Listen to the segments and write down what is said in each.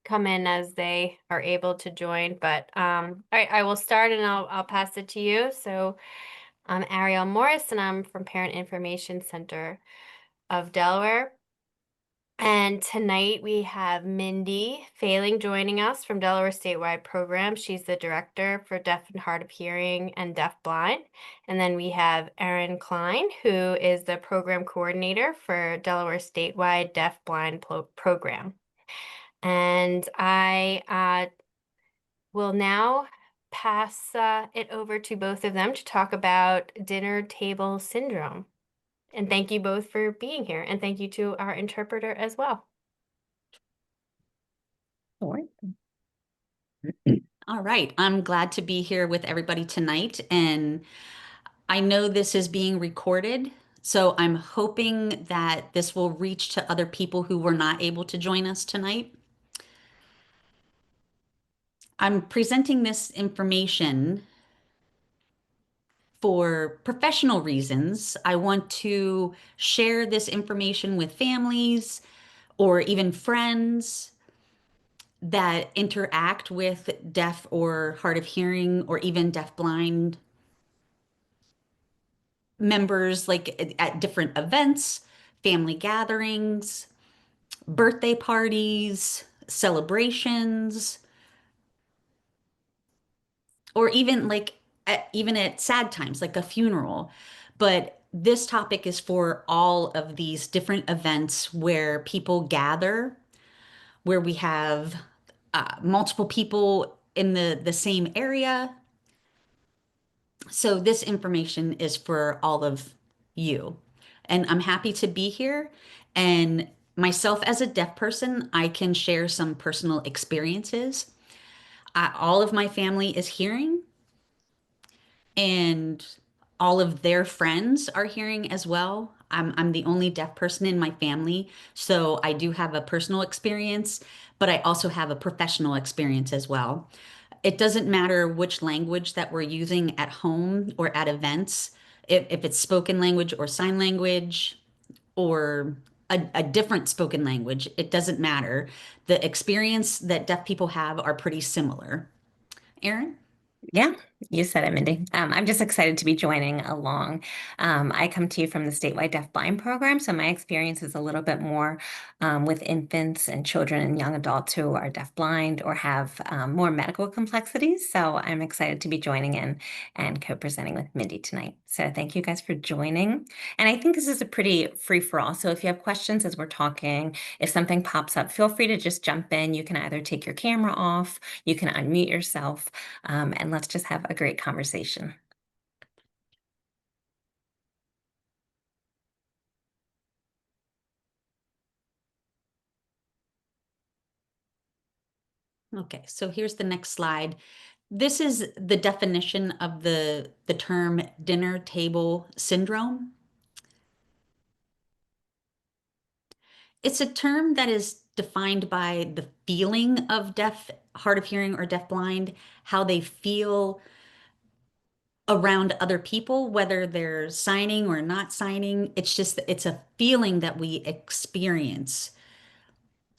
come in as they are able to join. But all right, I will start and I'll pass it to you. So I'm Ariel Morris and I'm from Parent Information Center of Delaware. And tonight we have Mindy Failing joining us from Delaware Statewide Program. She's the director for Deaf and Hard of Hearing and Deaf Blind. And then we have Erin Klein, who is the program coordinator for Delaware Statewide Deaf Blind Program. And I will now pass it over to both of them to talk about dinner table syndrome. And thank you both for being here. And thank you to our interpreter as well. All right. I'm glad to be here with everybody tonight. And I know this is being recorded, so I'm hoping that this will reach to other people who were not able to join us tonight. I'm presenting this information for professional reasons. I want to share this information with families or even friends that interact with deaf or hard of hearing or even deaf-blind members, like at different events, family gatherings, birthday parties, celebrations, or even even at sad times like a funeral. But this topic is for all of these different events where people gather, where we have multiple people in the same area. So this information is for all of you. And I'm happy to be here. And myself as a deaf person, I can share some personal experiences. All of my family is hearing, and all of their friends are hearing as well. I'm the only deaf person in my family, so I do have a personal experience, but I also have a professional experience as well. It doesn't matter which language that we're using at home or at events, if it's spoken language or sign language or a different spoken language, it doesn't matter. The experience that deaf people have are pretty similar. Erin? Yeah, you said it, Mindy. I'm just excited to be joining along. I come to you from the statewide deaf blind program, so my experience is a little bit more with infants and children and young adults who are deaf blind or have more medical complexities. So I'm excited to be joining in and co-presenting with Mindy tonight. So thank you guys for joining. And I think this is a pretty free for all. So if you have questions as we're talking, if something pops up, feel free to just jump in. You can either take your camera off, you can unmute yourself, and let's just have a great conversation. Okay, so here's the next slide. This is the definition of the term dinner table syndrome. It's a term that is defined by the feeling of deaf, hard of hearing, or deafblind, how they feel around other people, whether they're signing or not signing. It's a feeling that we experience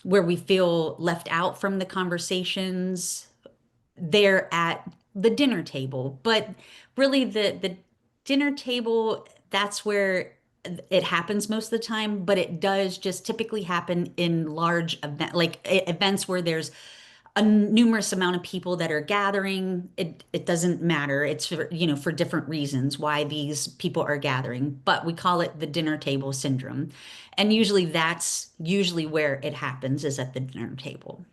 where we feel left out from the conversations. They're at the dinner table, but really the dinner table, that's where it happens most of the time, but it does just typically happen in large event like events where there's a numerous amount of people that are gathering. It doesn't matter. It's for, for different reasons why these people are gathering, but we call it the dinner table syndrome. And usually that's usually where it happens, is at the dinner table.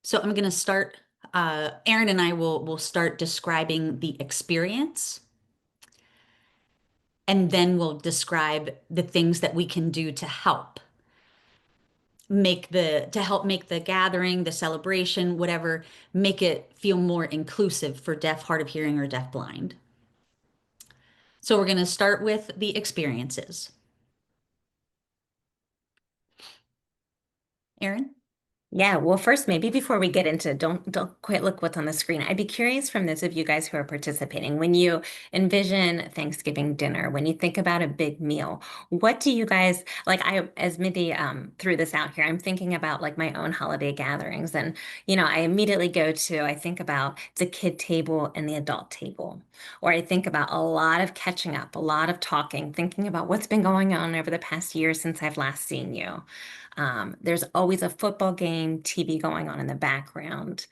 So I'm going to start, Erin and I will start describing the experience, and then we'll describe the things that we can do to help make the gathering, the celebration, whatever, make it feel more inclusive for deaf, hard of hearing, or deaf blind. So we're going to start with the experiences. Erin? Yeah, well, first, maybe before we get into don't quite look what's on the screen. I'd be curious from those of you guys who are participating, when you envision Thanksgiving dinner, when you think about a big meal, what do you guys like? As Mindy threw this out here, I'm thinking about like my own holiday gatherings, and I immediately I think about the kid table and the adult table, or I think about a lot of catching up, a lot of talking, thinking about what's been going on over the past year since I've last seen you. There's always a football game, TV going on in the background.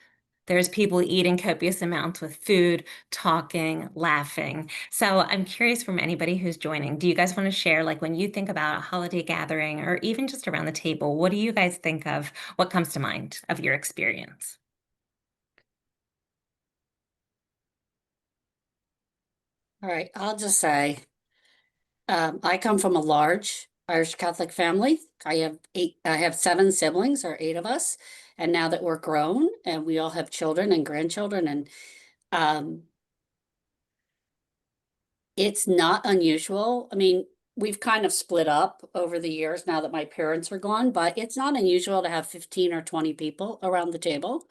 There's people eating copious amounts with food, talking, laughing. So I'm curious from anybody who's joining, do you guys want to share, like when you think about a holiday gathering or even just around the table, what do you guys think of? What comes to mind of your experience? All right, I'll just say, I come from a large Irish Catholic family. I have 7 siblings, or 8 of us. And now that we're grown and we all have children and grandchildren, and um, it's not unusual. I mean, we've kind of split up over the years now that my parents are gone, but it's not unusual to have 15 or 20 people around the table.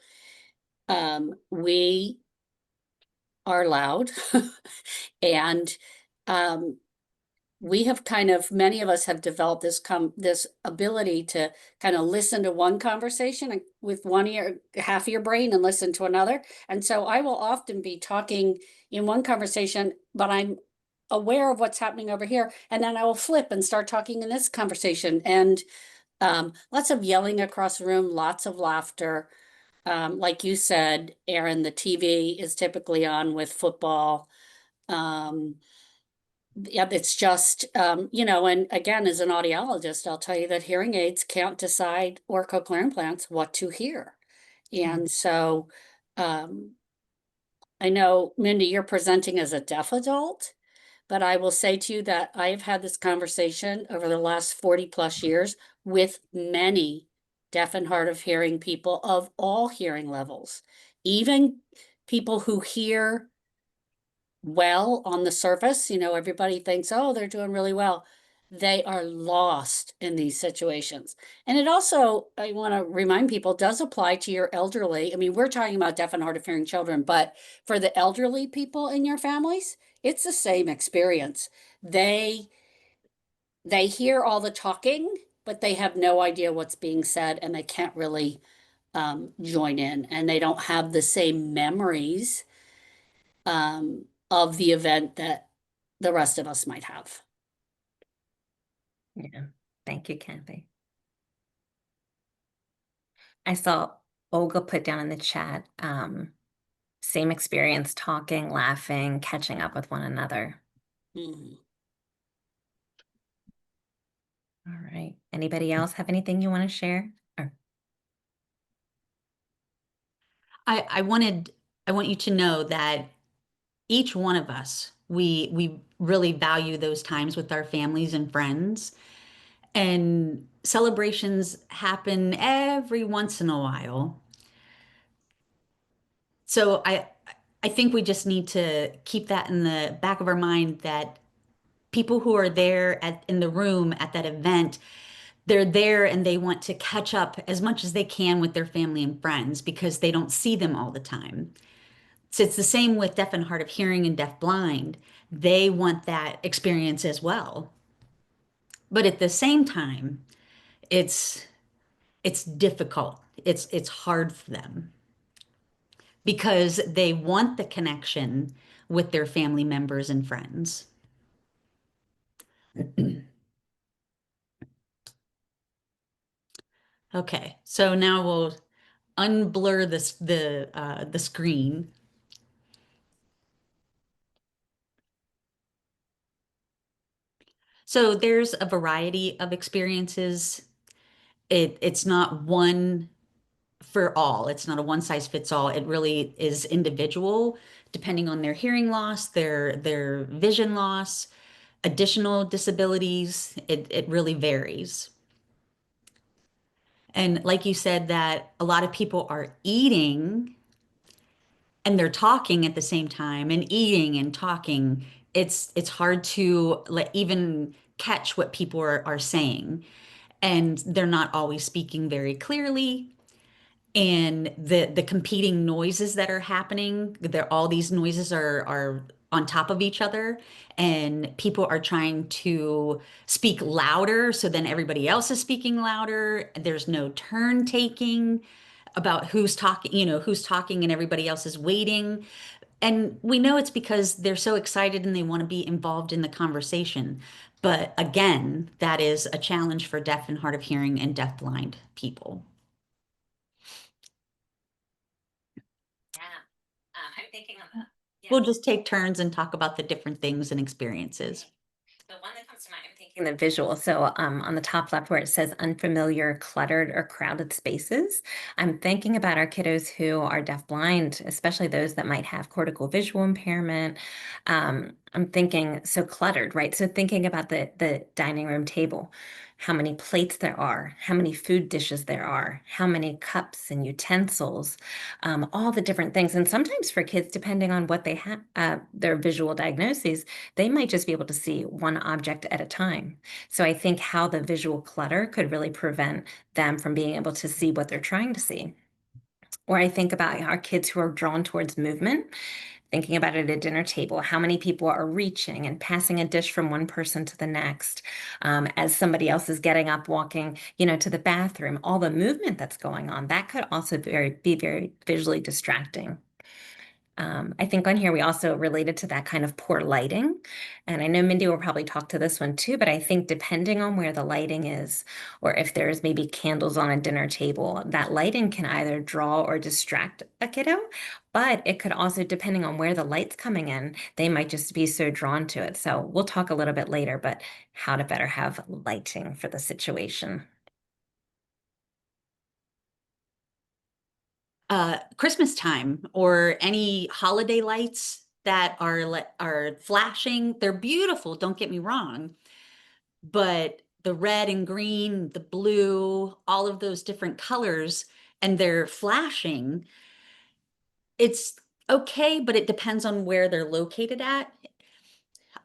We are loud and um, we have many of us have developed this ability to kind of listen to one conversation with one ear, half of your brain, and listen to another. And so I will often be talking in one conversation, but I'm aware of what's happening over here. And then I will flip and start talking in this conversation. And lots of yelling across the room, lots of laughter. Like you said, Aaron, the TV is typically on with football. Um, yeah, it's just, and again, as an audiologist, I'll tell you that hearing aids can't decide, or cochlear implants, what to hear. And so, um, I know, Mindy, you're presenting as a deaf adult, but I will say to you that I have had this conversation over the last 40 plus years with many deaf and hard of hearing people of all hearing levels, even people who hear well on the surface. Everybody thinks, oh, they're doing really well. They are lost in these situations. And it also, I want to remind people, does apply to your elderly. I mean, we're talking about deaf and hard of hearing children, but for the elderly people in your families, it's the same experience. They hear all the talking, but they have no idea what's being said, and they can't really join in, and they don't have the same memories of the event that the rest of us might have. Yeah. Thank you, Kathy. I saw Olga put down in the chat, same experience, talking, laughing, catching up with one another. Mhm. All right. Anybody else have anything you want to share? Or I want you to know that each one of us, we really value those times with our families and friends. And celebrations happen every once in a while. So I think we just need to keep that in the back of our mind, that people who are there in the room at that event, they're there and they want to catch up as much as they can with their family and friends because they don't see them all the time. So it's the same with deaf and hard of hearing and deaf blind. They want that experience as well. But at the same time, it's it's difficult. It's hard for them because they want the connection with their family members and friends. Okay, so now we'll unblur the screen. So there's a variety of experiences. It's not one for all. It's not a one size fits all. It really is individual depending on their hearing loss, their vision loss, additional disabilities. It really varies. And like you said, that a lot of people are eating and they're talking at the same time, and eating and talking. It's hard to even catch what people are saying, and they're not always speaking very clearly. and the competing noises that are happening, there all these noises are on top of each other, and people are trying to speak louder, so then everybody else is speaking louder. There's no turn taking about who's talking, who's talking, and everybody else is waiting. And we know it's because they're so excited and they want to be involved in the conversation. But again, that is a challenge for deaf and hard of hearing and deafblind people. Yeah. I'm thinking on the, yeah. We'll just take turns and talk about the different things and experiences. The one that comes to mind, I'm thinking the visual. So on the top left where it says unfamiliar, cluttered, or crowded spaces, I'm thinking about our kiddos who are deafblind, especially those that might have cortical visual impairment. I'm thinking so cluttered, right? So thinking about the dining room table, how many plates there are, how many food dishes there are, how many cups and utensils, all the different things. And sometimes for kids, depending on what they have, their visual diagnoses, they might just be able to see one object at a time. So I think how the visual clutter could really prevent them from being able to see what they're trying to see. Or I think about our kids who are drawn towards movement, thinking about it at a dinner table, how many people are reaching and passing a dish from one person to the next, as somebody else is getting up, walking, to the bathroom, all the movement that's going on, that could also be very visually distracting. I think on here we also related to that kind of poor lighting. And I know Mindy will probably talk to this one too, but I think depending on where the lighting is, or if there's maybe candles on a dinner table, that lighting can either draw or distract a kiddo, but it could also, depending on where the light's coming in, they might just be so drawn to it. So we'll talk a little bit later, but how to better have lighting for the situation. Christmas time or any holiday lights that are flashing. They're beautiful, don't get me wrong, but the red and green, the blue, all of those different colors, and they're flashing. It's okay, but it depends on where they're located at.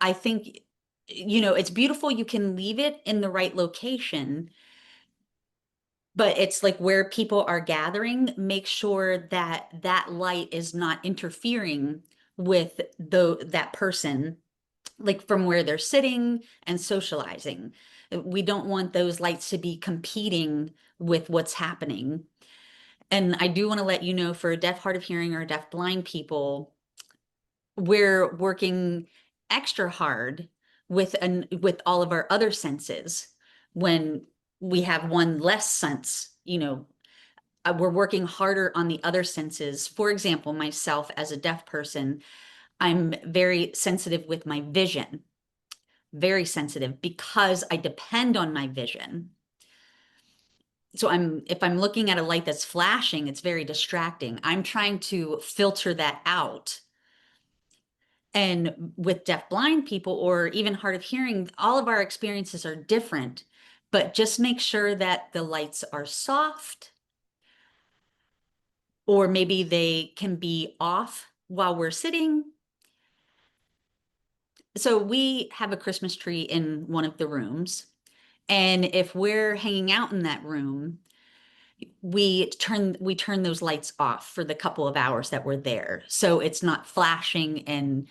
I think, it's beautiful. You can leave it in the right location, but it's like where people are gathering, make sure that that light is not interfering with that person, like from where they're sitting and socializing. We don't want those lights to be competing with what's happening. And I do want to let you know, for deaf, hard of hearing, or deaf blind people, we're working extra hard with all of our other senses. When we have one less sense, we're working harder on the other senses. For example, myself as a deaf person, I'm very sensitive with my vision, very sensitive, because I depend on my vision. So if I'm looking at a light that's flashing, it's very distracting. I'm trying to filter that out. And with deaf blind people, or even hard of hearing, all of our experiences are different, but just make sure that the lights are soft, or maybe they can be off while we're sitting. So we have a Christmas tree in one of the rooms, and if we're hanging out in that room, we turn those lights off for the couple of hours that we're there, so it's not flashing and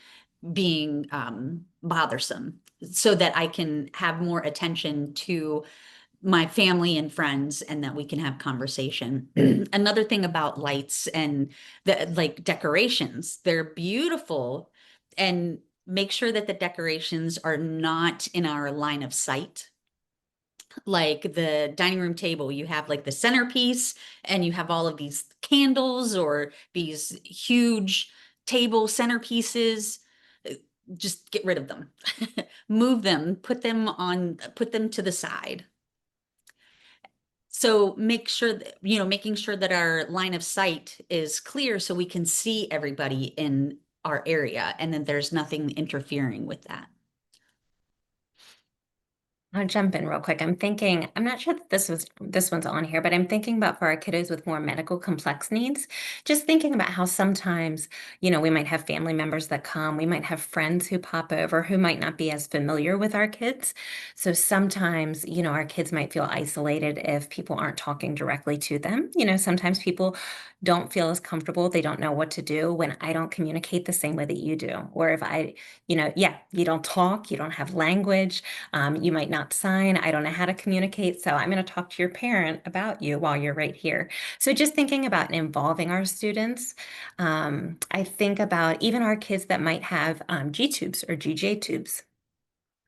being bothersome, so that I can have more attention to my family and friends, and that we can have conversation. Another thing about lights and like decorations, they're beautiful, and make sure that the decorations are not in our line of sight. Like the dining room table, you have like the centerpiece, and you have all of these candles or these huge table centerpieces. Just get rid of them. Move them, put them to the side. So make sure that, making sure that our line of sight is clear, so we can see everybody in our area, and then there's nothing interfering with that. I'll jump in real quick. I'm thinking, I'm not sure that this one's on here, but I'm thinking about for our kiddos with more medical complex needs, just thinking about how sometimes, we might have family members that come, we might have friends who pop over who might not be as familiar with our kids. So sometimes, our kids might feel isolated if people aren't talking directly to them. Sometimes people don't feel as comfortable, they don't know what to do when I don't communicate the same way that you do. Or if you don't talk, you don't have language. You might not sign. I don't know how to communicate. So I'm going to talk to your parent about you while you're right here. So just thinking about involving our students. I think about even our kids that might have G tubes or GJ tubes.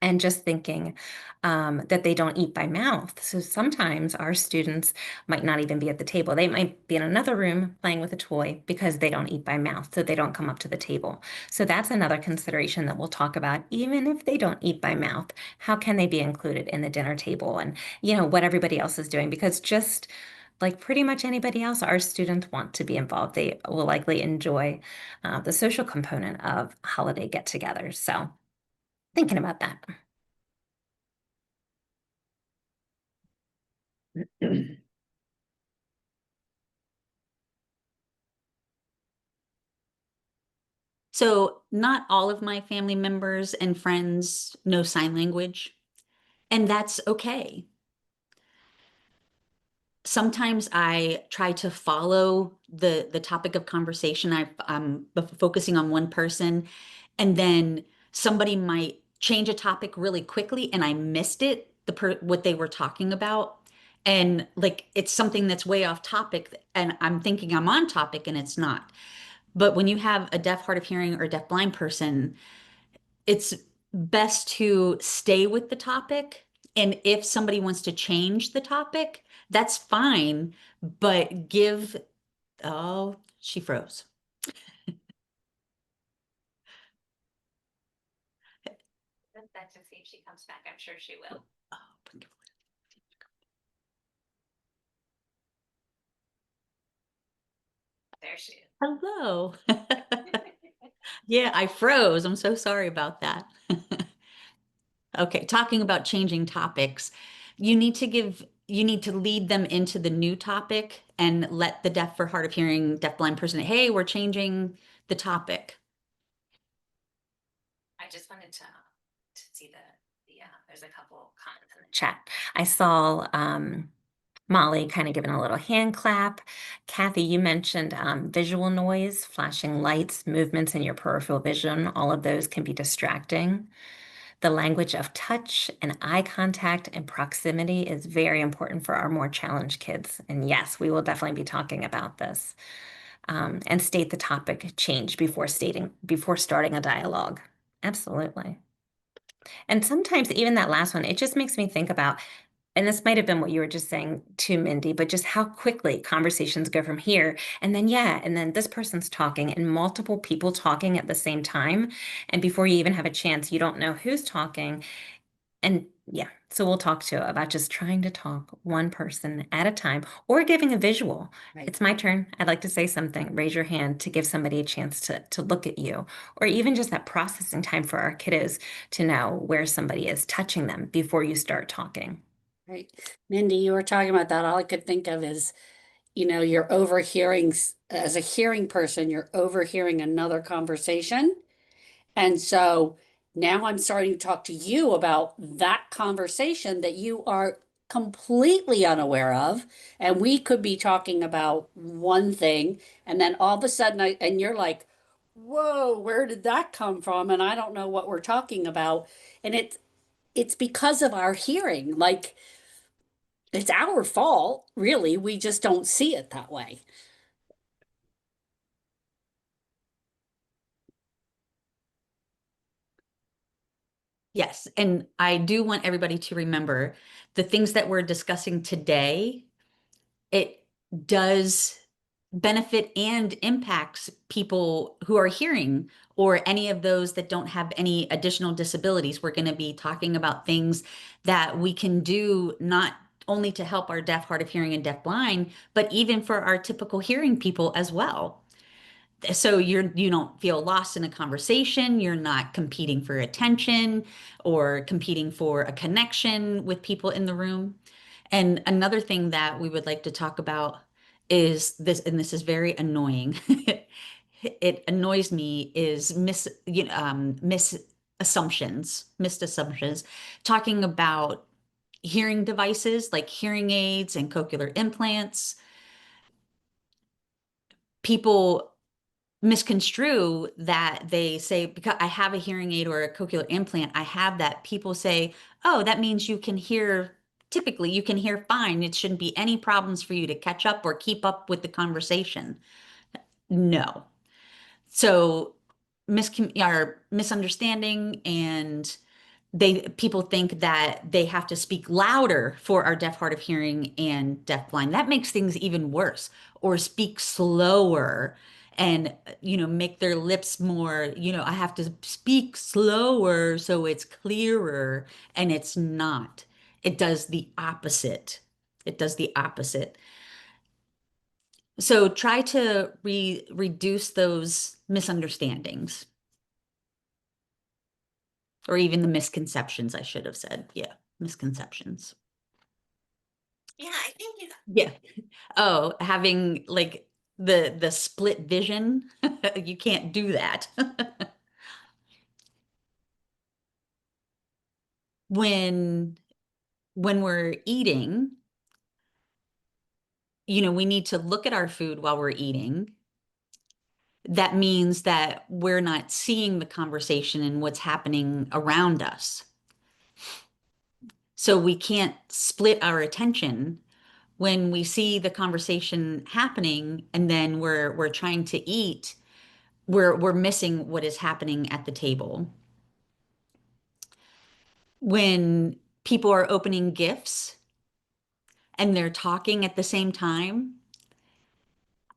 And just thinking that they don't eat by mouth. So sometimes our students might not even be at the table. They might be in another room playing with a toy because they don't eat by mouth, so they don't come up to the table. So that's another consideration that we'll talk about. Even if they don't eat by mouth, how can they be included in the dinner table and, what everybody else is doing? Because just like pretty much anybody else, our students want to be involved. They will likely enjoy the social component of holiday get-togethers. So thinking about that. So not all of my family members and friends know sign language, and that's okay. Sometimes I try to follow the topic of conversation. I'm focusing on one person, and then somebody might change a topic really quickly, and I missed it, what they were talking about. And like it's something that's way off topic, and I'm thinking I'm on topic, and it's not. But when you have a deaf, hard of hearing, or deaf blind person, it's best to stay with the topic. And if somebody wants to change the topic, that's fine, but oh, she froze. That's to see if she comes back. I'm sure she will. Oh, There she is. hello. Yeah, I froze. I'm so sorry about that. Okay, talking about changing topics, you need to lead them into the new topic and let the deaf or hard of hearing, deaf blind person, hey, we're changing the topic. I just wanted to see there's a couple comments in the chat. I saw Molly kind of giving a little hand clap. Kathy, you mentioned visual noise, flashing lights, movements in your peripheral vision. All of those can be distracting. The language of touch and eye contact and proximity is very important for our more challenged kids. And yes, we will definitely be talking about this. And state the topic change before starting a dialogue. Absolutely. And sometimes even that last one, it just makes me think about, and this might have been what you were just saying too, Mindy, but just how quickly conversations go from here. And then this person's talking and multiple people talking at the same time. And before you even have a chance, you don't know who's talking. And so we'll talk to about just trying to talk one person at a time or giving a visual. Right. It's my turn. I'd like to say something. Raise your hand to give somebody a chance to look at you, or even just that processing time for our kiddos to know where somebody is touching them before you start talking. Right. Mindy, you were talking about that. All I could think of is, you're overhearing, as a hearing person, you're overhearing another conversation. And so now I'm starting to talk to you about that conversation that you are completely unaware of. And we could be talking about one thing, and then all of a sudden, and you're like, whoa, where did that come from? And I don't know what we're talking about. And it's because of our hearing. Like, it's our fault, really. We just don't see it that way. Yes, and I do want everybody to remember the things that we're discussing today, it does benefit and impacts people who are hearing or any of those that don't have any additional disabilities. We're going to be talking about things that we can do not only to help our deaf, hard of hearing, and deaf blind, but even for our typical hearing people as well. So you don't feel lost in a conversation, you're not competing for attention or competing for a connection with people in the room. And another thing that we would like to talk about is this, and this is very annoying. It annoys me is missed assumptions, talking about hearing devices like hearing aids and cochlear implants. People misconstrue that they say, because I have a hearing aid or a cochlear implant, I have that. People say, oh, that means you can hear, typically, you can hear fine. It shouldn't be any problems for you to catch up or keep up with the conversation. No. So, misunderstanding, and people think that they have to speak louder for our deaf, hard of hearing, and deaf blind. That makes things even worse. Or speak slower and make their lips more, I have to speak slower so it's clearer, and it's not. It does the opposite. It does the opposite. So try to reduce those misunderstandings, or even the misconceptions, I should have said. Yeah, misconceptions. Yeah, I think you. Yeah. Oh, having like the split vision, you can't do that. When we're eating, we need to look at our food while we're eating. That means that we're not seeing the conversation and what's happening around us. So we can't split our attention when we see the conversation happening and then we're trying to eat. We're missing what is happening at the table. When people are opening gifts and they're talking at the same time,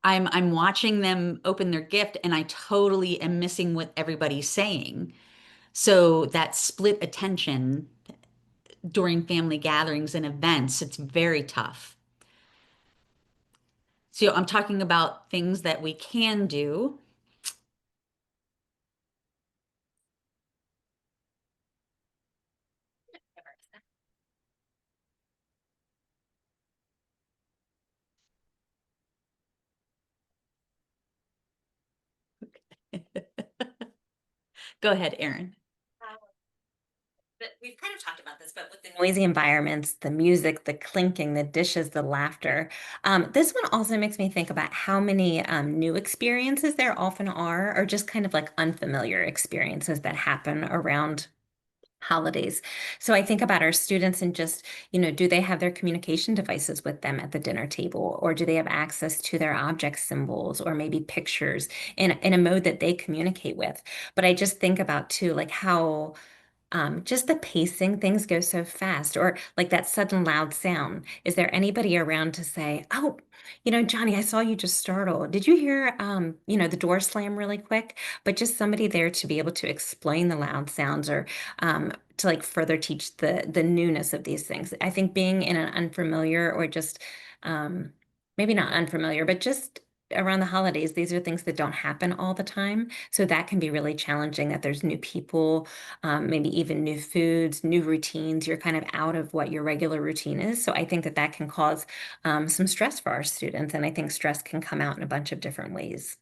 I'm watching them open their gift and I totally am missing what everybody's saying. So that split attention during family gatherings and events, it's very tough. So I'm talking about things that we can do. Go ahead, Erin. But we've kind of talked about this, but with the noisy environments, the music, the clinking, the dishes, the laughter. This one also makes me think about how many new experiences there often are, or just kind of like unfamiliar experiences that happen around holidays. So I think about our students and just, do they have their communication devices with them at the dinner table, or do they have access to their object symbols or maybe pictures in a mode that they communicate with? But I just think about too, like how just the pacing, things go so fast, or like that sudden loud sound. Is there anybody around to say, "Oh, Johnny, I saw you just startled. Did you hear, the door slam really quick?" But just somebody there to be able to explain the loud sounds, or to like further teach the newness of these things. I think being in an unfamiliar, or just maybe not unfamiliar, but just around the holidays, these are things that don't happen all the time. So that can be really challenging, that there's new people, maybe even new foods, new routines. You're kind of out of what your regular routine is. So I think that that can cause some stress for our students. And I think stress can come out in a bunch of different ways.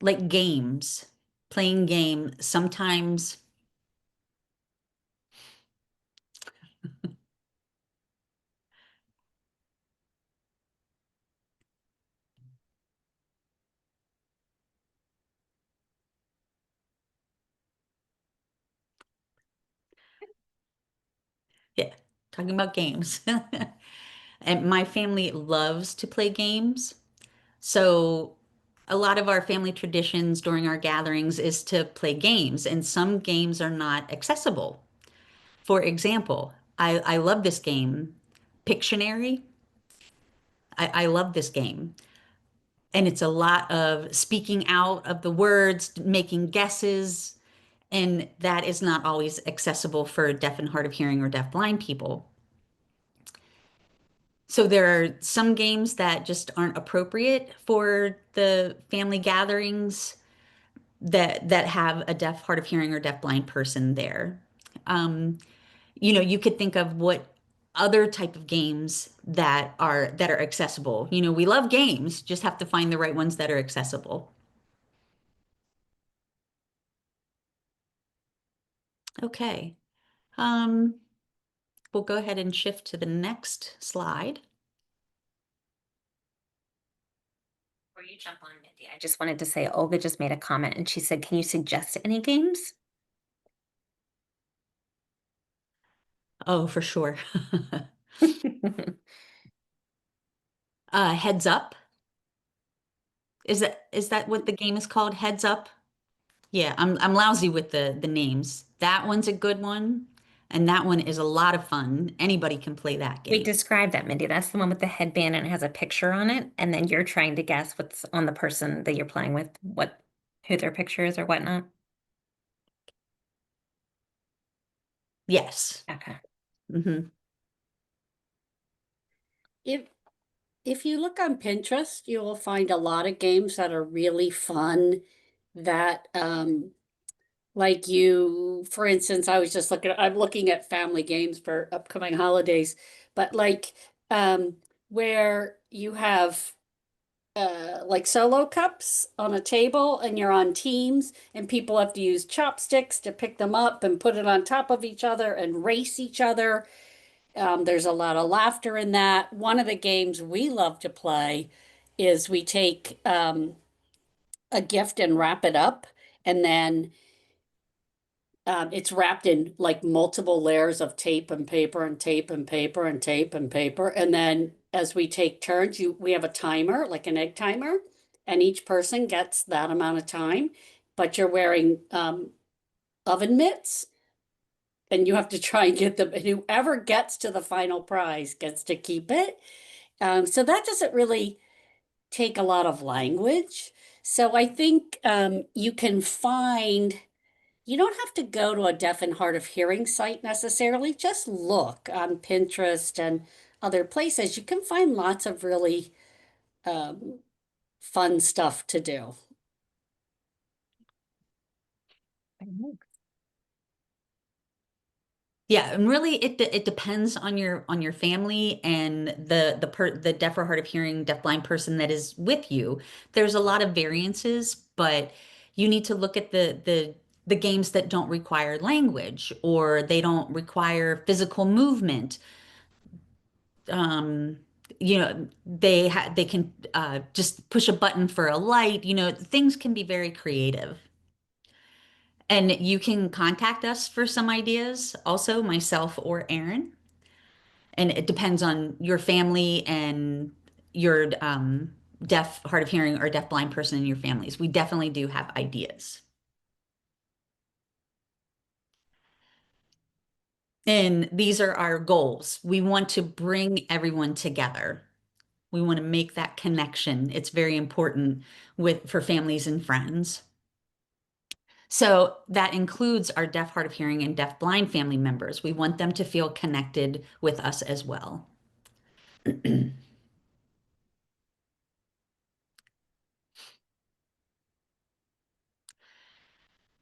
Like games, playing game. Sometimes, yeah, talking about games. And my family loves to play games. So a lot of our family traditions during our gatherings is to play games, and some games are not accessible. For example, I love this game, Pictionary. I love this game. And it's a lot of speaking out of the words, making guesses. And that is not always accessible for deaf and hard of hearing or deaf blind people. So there are some games that just aren't appropriate for the family gatherings that have a deaf, hard of hearing, or deaf blind person there. Um, you could think of what other type of games that are accessible. We love games, just have to find the right ones that are accessible. Okay. Um, we'll go ahead and shift to the next slide. Before you jump on, Mindy, I just wanted to say Olga just made a comment and she said, can you suggest any games? Oh, for sure. Heads Up. Is that what the game is called? Heads Up? Yeah, I'm lousy with the names. That one's a good one, and that one is a lot of fun. Anybody can play that We game. described that, Mindy. That's the one with the headband and it has a picture on it. And then you're trying to guess what's on the person that you're playing with, who their picture is or whatnot. Yes. Okay. Hmm. If you look on Pinterest, you will find a lot of games that are really fun that like for instance, I'm looking at family games for upcoming holidays, but like where you have like solo cups on a table and you're on teams and people have to use chopsticks to pick them up and put it on top of each other and race each other. There's a lot of laughter in that. One of the games we love to play is we take a gift and wrap it up, and then it's wrapped in like multiple layers of tape and paper and tape and paper and tape and paper. And then as we take turns, we have a timer, like an egg timer, and each person gets that amount of time. But you're wearing oven mitts, and you have to try and get them. And whoever gets to the final prize gets to keep it. So that doesn't really take a lot of language. So I think you don't have to go to a deaf and hard of hearing site necessarily. Just look on Pinterest and other places. You can find lots of really um, fun stuff to do. Yeah, and really it depends on your family and the deaf or hard of hearing, deaf blind person that is with you. There's a lot of variances, but you need to look at the games that don't require language or they don't require physical movement. Um, they can just push a button for a light. Things can be very creative. And you can contact us for some ideas, also myself or Aaron. And it depends on your family and your deaf, hard of hearing, or deaf blind person in your families. We definitely do have ideas. And these are our goals. We want to bring everyone together. We want to make that connection. It's very important for families and friends. So that includes our deaf, hard of hearing, and deaf blind family members. We want them to feel connected with us as well.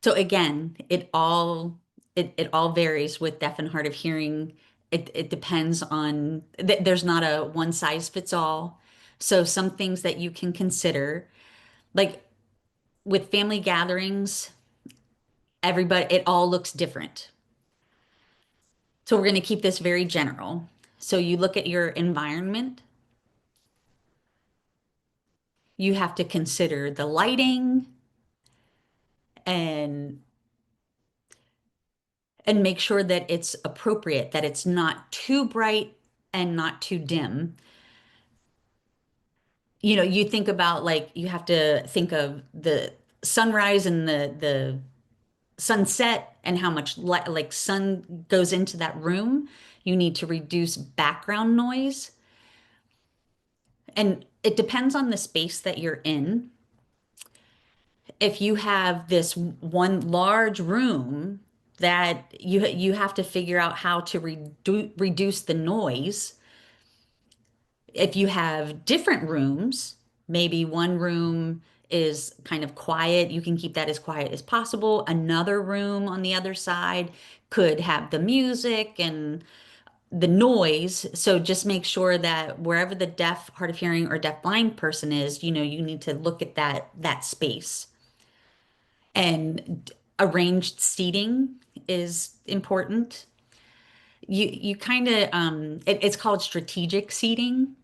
So again, it all varies with deaf and hard of hearing. It depends on there's not a one size fits all. So some things that you can consider, like with family gatherings, it all looks different. So we're going to keep this very general. So you look at your environment, you have to consider the lighting and make sure that it's appropriate, that it's not too bright and not too dim. You think about, like, you have to think of the sunrise and the sunset and how much light, like sun goes into that room. You need to reduce background noise. And it depends on the space that you're in. if you have this one large room that you have to figure out how to reduce the noise. If you have different rooms, maybe one room is kind of quiet, you can keep that as quiet as possible. Another room on the other side could have the music and the noise. So just make sure that wherever the deaf, hard of hearing, or deaf blind person is, you need to look at that space. And arranged seating is important. You kind of it's called strategic seating,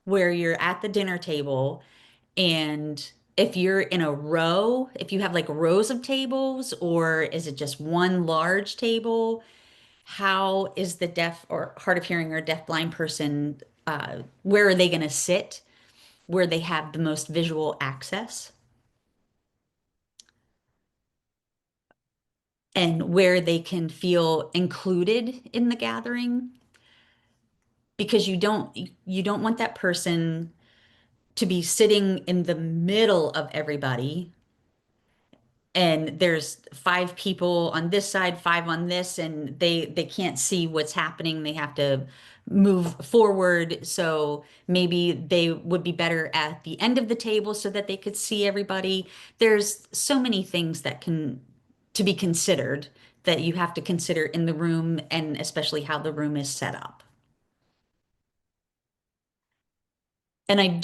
where you're at the dinner table, and if you're in a row, if you have like rows of tables, or is it just one large table, how is the deaf or hard of hearing or deaf blind person, where are they going to sit, where they have the most visual access, and where they can feel included in the gathering? Because you don't want that person to be sitting in the middle of everybody, and there's 5 people on this side, 5 on this, and they can't see what's happening. They have to move forward. So maybe they would be better at the end of the table so that they could see everybody. There's so many things that can to be considered, that you have to consider in the room, and especially how the room is set up. And I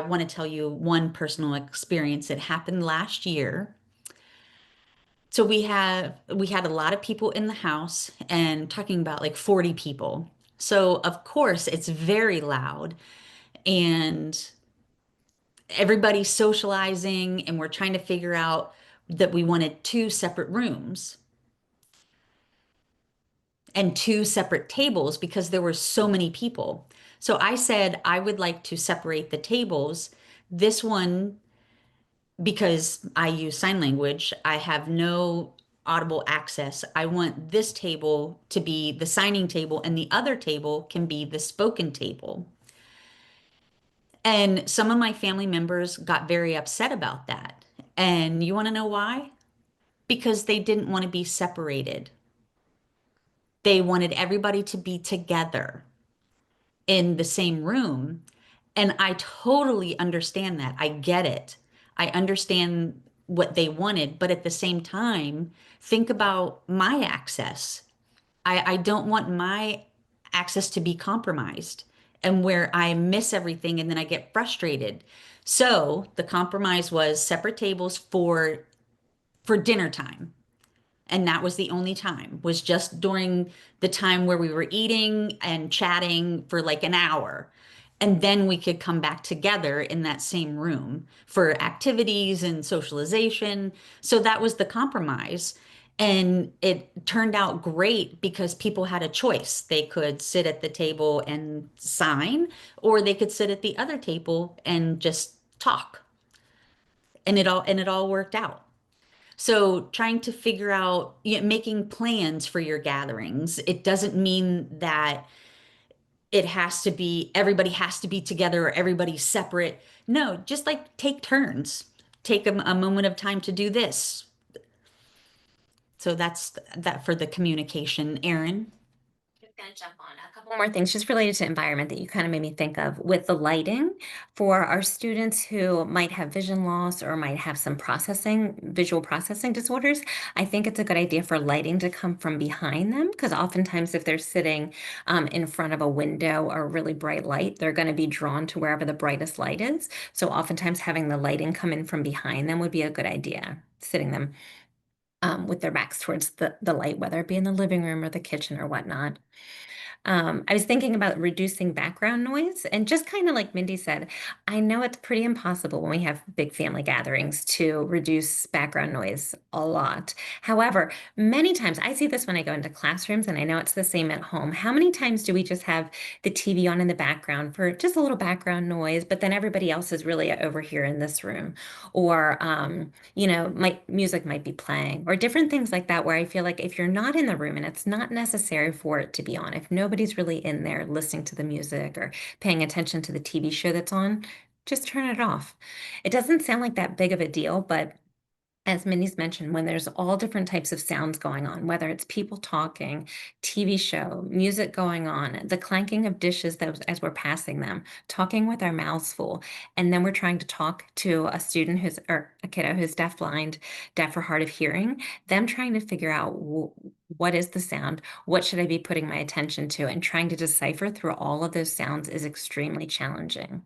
want to tell you one personal experience that happened last year. So we had a lot of people in the house, and talking about like 40 people. So of course it's very loud, and everybody's socializing, and we're trying to figure out that we wanted 2 separate rooms and 2 separate tables because there were so many people. So I said I would like to separate the tables. This one, because I use sign language, I have no audible access. I want this table to be the signing table, and the other table can be the spoken table. And some of my family members got very upset about that. And you want to know why? Because they didn't want to be separated. They wanted everybody to be together in the same room. And I totally understand that. I get it. I understand what they wanted, but at the same time, think about my access. I don't want my access to be compromised, and where I miss everything and then I get frustrated. So the compromise was separate tables for dinner time. And that was the only time, was just during the time where we were eating and chatting for like an hour. And then we could come back together in that same room for activities and socialization. So that was the compromise. And it turned out great because people had a choice. They could sit at the table and sign, or they could sit at the other table and just talk. And it all worked out. So trying to figure out, making plans for your gatherings, it doesn't mean that everybody has to be together or everybody's separate. No, just like take turns. Take a moment of time to do this. So that's that for the communication. Erin? Just gonna jump on a couple more things just related to environment that you kind of made me think of with the lighting for our students who might have vision loss or might have some visual processing disorders. I think it's a good idea for lighting to come from behind them, because oftentimes if they're sitting in front of a window or a really bright light, they're going to be drawn to wherever the brightest light is. So oftentimes having the lighting come in from behind them would be a good idea, sitting them with their backs towards the light, whether it be in the living room or the kitchen or whatnot. I was thinking about reducing background noise, and just kind of like Mindy said, I know it's pretty impossible when we have big family gatherings to reduce background noise a lot. However, many times I see this when I go into classrooms, and I know it's the same at home. How many times do we just have the TV on in the background for just a little background noise, but then everybody else is really over here in this room? Or, music might be playing, or different things like that, where I feel like if you're not in the room and it's not necessary for it to be on, if nobody's really in there listening to the music or paying attention to the TV show that's on, just turn it off. It doesn't sound like that big of a deal, but as Minnie's mentioned, when there's all different types of sounds going on, whether it's people talking, TV show, music going on, the clanking of dishes that, as we're passing them, talking with our mouths full, and then we're trying to talk to a student who's, or a kiddo who's deafblind, deaf or hard of hearing, them trying to figure out what is the sound, what should I be putting my attention to, and trying to decipher through all of those sounds is extremely challenging.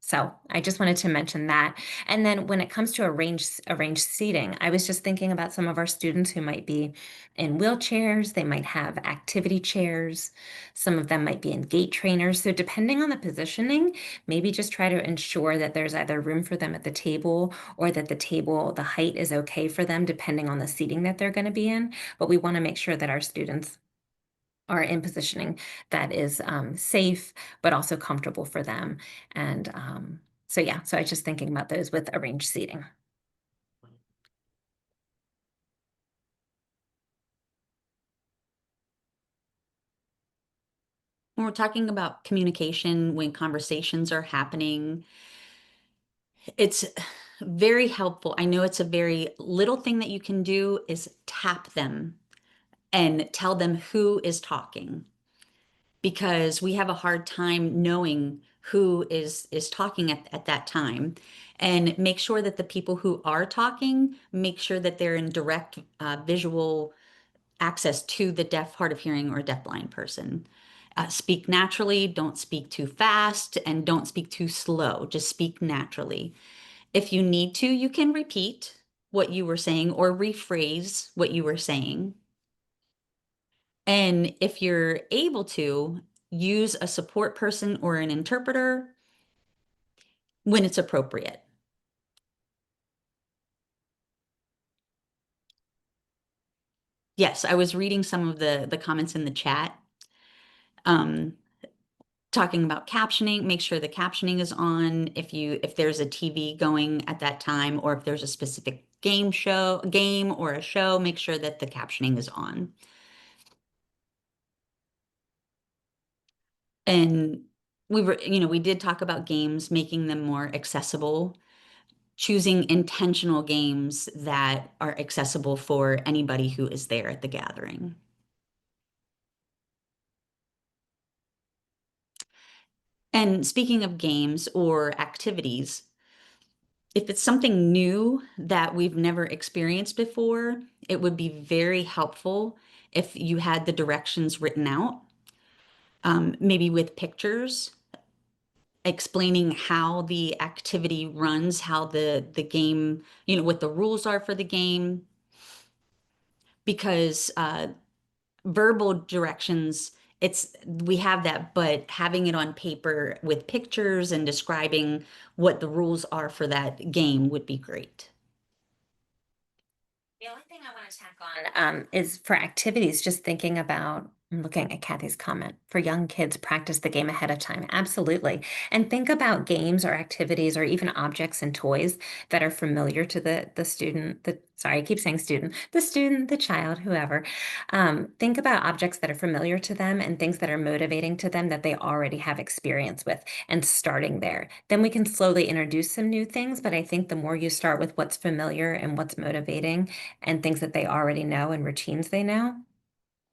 So I just wanted to mention that. And then when it comes to arranged seating, I was just thinking about some of our students who might be in wheelchairs, they might have activity chairs, some of them might be in gait trainers. So depending on the positioning, maybe just try to ensure that there's either room for them at the table or that the table, the height is okay for them, depending on the seating that they're going to be in. But we want to make sure that our students are in positioning that is safe, but also comfortable for them. And so yeah, so I was just thinking about those with arranged seating. When we're talking about communication, when conversations are happening, it's very helpful. I know it's a very little thing that you can do is tap them and tell them who is talking, because we have a hard time knowing who is talking at that time. And make sure that the people who are talking, make sure that they're in direct visual access to the deaf, hard of hearing, or deafblind person. Speak naturally, don't speak too fast, and don't speak too slow. Just speak naturally. If you need to, you can repeat what you were saying or rephrase what you were saying. And if you're able to, use a support person or an interpreter when it's appropriate. Yes, I was reading some of the comments in the chat. Talking about captioning, make sure the captioning is on if there's a TV going at that time, or if there's a specific game or a show, make sure that the captioning is on. And we did talk about games, making them more accessible, choosing intentional games that are accessible for anybody who is there at the gathering. And speaking of games or activities, if it's something new that we've never experienced before, it would be very helpful if you had the directions written out, maybe with pictures, explaining how the activity runs, how the game, what the rules are for the game. Because verbal directions, we have that, but having it on paper with pictures and describing what the rules are for that game would be great. The only thing I want to tack on is for activities, just thinking about, I'm looking at Kathy's comment, for young kids, practice the game ahead of time. Absolutely. And think about games or activities or even objects and toys that are familiar to the student, sorry, I keep saying student, the child, whoever. Think about objects that are familiar to them and things that are motivating to them that they already have experience with, and starting there. Then we can slowly introduce some new things, but I think the more you start with what's familiar and what's motivating and things that they already know and routines they know,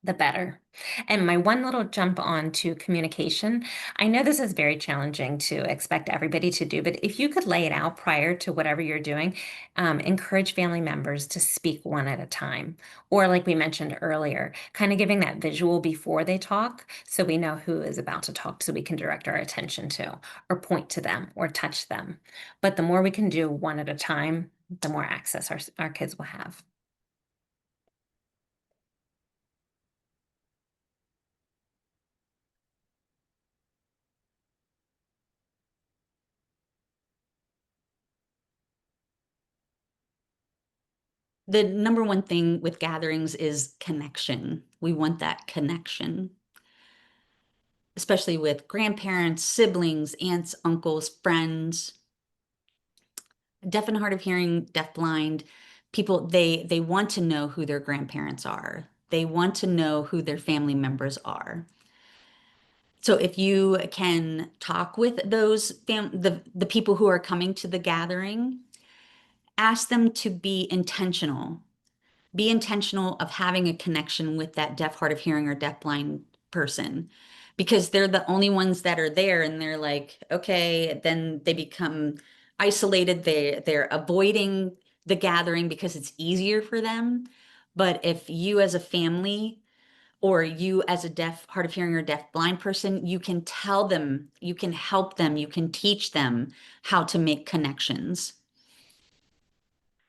the better. And my one little jump on to communication, I know this is very challenging to expect everybody to do, but if you could lay it out prior to whatever you're doing, encourage family members to speak one at a time. Or like we mentioned earlier, kind of giving that visual before they talk so we know who is about to talk so we can direct our attention to, or point to them or touch them. But the more we can do one at a time, the more access our kids will have. The number one thing with gatherings is connection. We want that connection, especially with grandparents, siblings, aunts, uncles, friends. Deaf and hard of hearing, deafblind people, they want to know who their grandparents are. They want to know who their family members are. So if you can talk with those the people who are coming to the gathering, ask them to be intentional. Be intentional of having a connection with that deaf, hard of hearing, or deafblind person, because they're the only ones that are there, and they're like, okay, then they become isolated. They're avoiding the gathering because it's easier for them. But if you as a family, or you as a deaf, hard of hearing, or deaf blind person, you can tell them, you can help them, you can teach them how to make connections.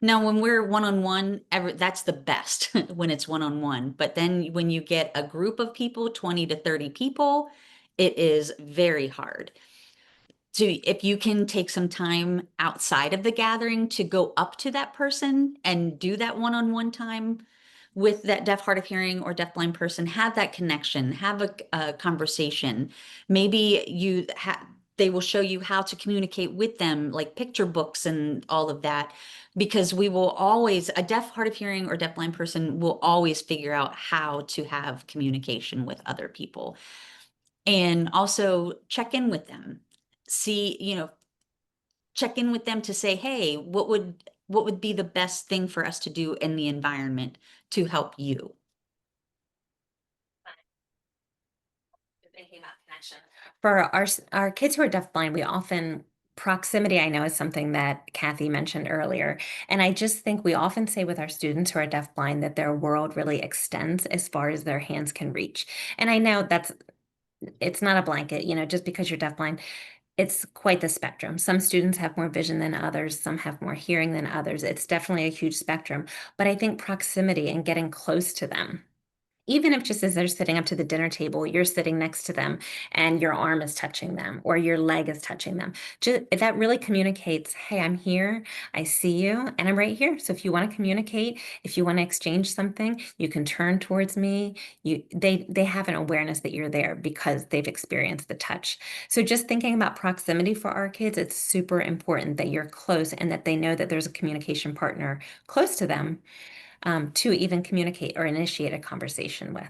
Now, when we're one-on-one, that's the best when it's one-on-one. But then when you get a group of people, 20 to 30 people, it is very hard. So if you can take some time outside of the gathering to go up to that person and do that one-on-one time with that deaf, hard of hearing, or deafblind person, have that connection, have a conversation. Maybe they will show you how to communicate with them, like picture books and all of that, because we will always, a deaf, hard of hearing, or deafblind person will always figure out how to have communication with other people. And also check in with them. See, check in with them to say, hey, what would be the best thing for us to do in the environment to help you? Thinking about connection. For our kids who are deafblind, we often proximity, I know, is something that Kathy mentioned earlier. And I just think we often say with our students who are deafblind that their world really extends as far as their hands can reach. And I know it's not a blanket, just because you're deafblind, it's quite the spectrum. Some students have more vision than others, some have more hearing than others. It's definitely a huge spectrum. But I think proximity and getting close to them, even if just as they're sitting up to the dinner table, you're sitting next to them and your arm is touching them or your leg is touching them, that really communicates, hey, I'm here, I see you, and I'm right here. So if you want to communicate, if you want to exchange something, you can turn towards me. They have an awareness that you're there because they've experienced the touch. So just thinking about proximity for our kids, it's super important that you're close and that they know that there's a communication partner close to them, to even communicate or initiate a conversation with.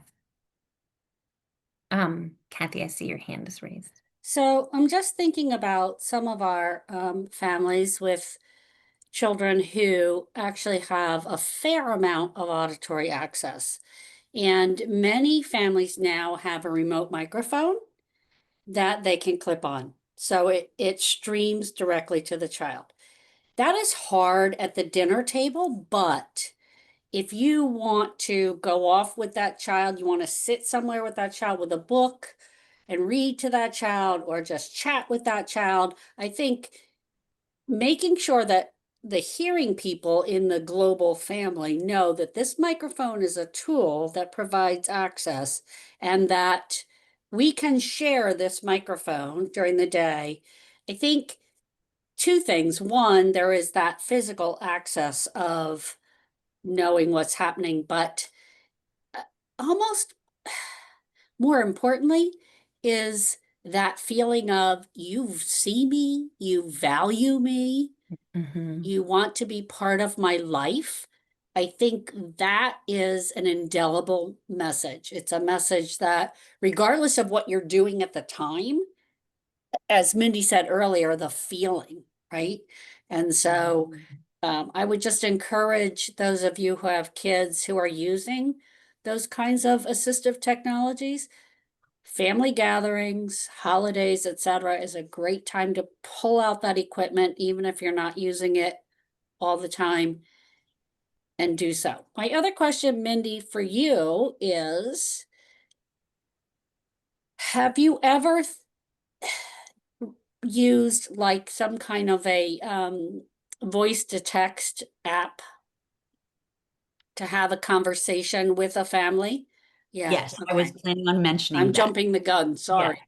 Kathy, I see your hand is raised. So I'm just thinking about some of our families with children who actually have a fair amount of auditory access. And many families now have a remote microphone that they can clip on. So it streams directly to the child. That is hard at the dinner table, but if you want to go off with that child, you want to sit somewhere with that child with a book and read to that child or just chat with that child, I think making sure that the hearing people in the global family know that this microphone is a tool that provides access and that we can share this microphone during the day. I think two things. One, there is that physical access of knowing what's happening, but almost more importantly is that feeling of you see me, you value me, you want to be part of my life. I think that is an indelible message. It's a message that regardless of what you're doing at the time, as Mindy said earlier, the feeling, right? And so I would just encourage those of you who have kids who are using those kinds of assistive technologies, family gatherings, holidays, etc., is a great time to pull out that equipment, even if you're not using it all the time, and do so. My other question, Mindy, for you is, have you ever used like some kind of a voice to text app to have a conversation with a family? Yeah. Yes, I was Okay. planning on mentioning I'm that. jumping the gun, sorry.